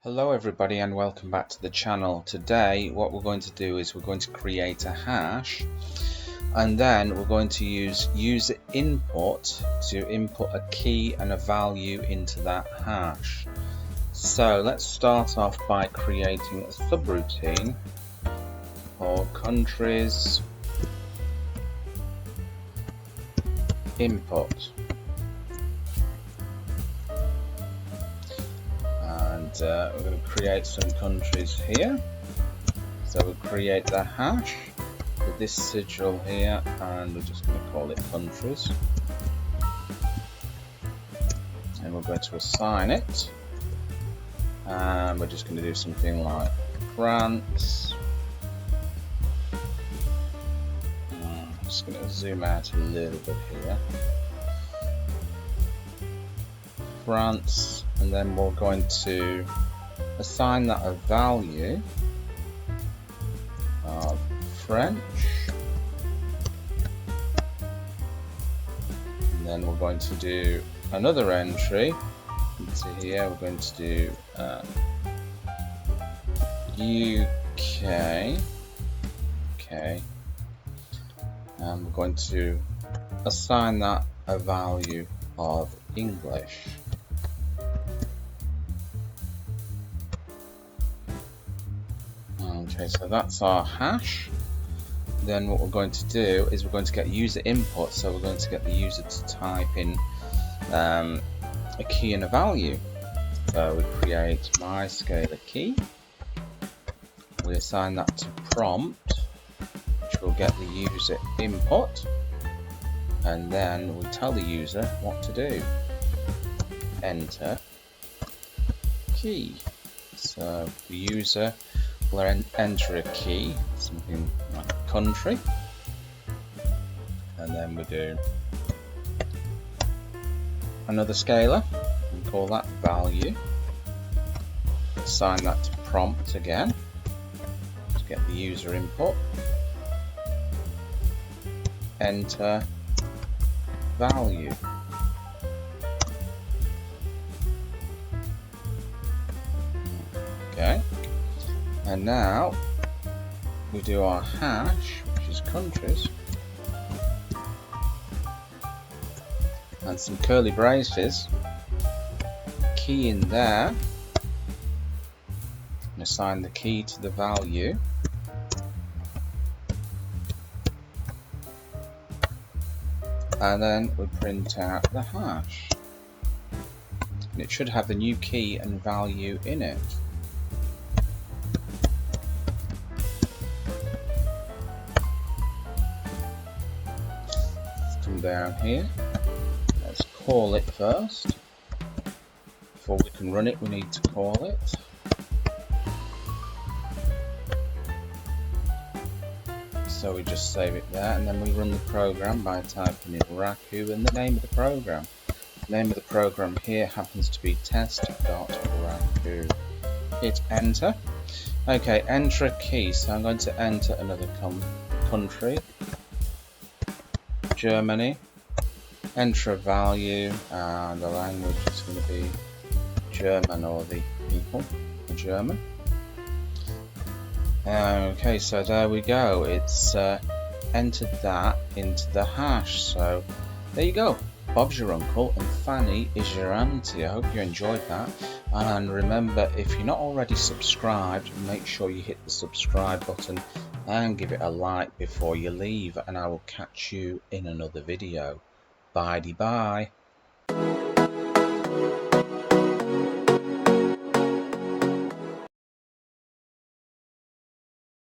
Hello everybody and welcome back to the channel. Today what we're going to do is we're going to create a hash, and then we're going to use user input to input a key and a value into that hash. So let's start off by creating a subroutine called countries input. We're going to create some countries here. So we'll create the hash with this sigil here, and we're just going to call it countries. And we're going to assign it. And we're just going to do something like France. I'm just going to zoom out a little bit here. France, and then we're going to assign that a value of French, and then we're going to do another entry into here. We're going to do UK, and we're going to assign that a value of English. Okay, so that's our hash. Then what we're going to do is we're going to get user input, so we're going to get the user to type in a key and a value. So we create my scalar key, we assign that to prompt, which will get the user input, and then we tell the user what to do. Enter key. So the user will enter a key, something like a country, and then we do another scalar and call that value. Assign that to prompt again to get the user input. Enter value. Okay. And now we do our hash, which is countries, and some curly braces, key in there, and assign the key to the value, and then we print out the hash, and it should have the new key and value in it. Down here, let's call it first. Before we can run it, we need to call it. So we just save it there, and then we run the program by typing in Raku and the name of the program. The name of the program here happens to be test.raku. Hit enter. Okay, enter a key. So I'm going to enter another country. Germany, enter a value, and the language is going to be German, or the people are German. Okay, so there we go, it's entered that into the hash. So there you go, Bob's your uncle and Fanny is your auntie. I hope you enjoyed that, and remember, if you're not already subscribed, make sure you hit the subscribe button and give it a like before you leave, and I will catch you in another video. Bye-bye.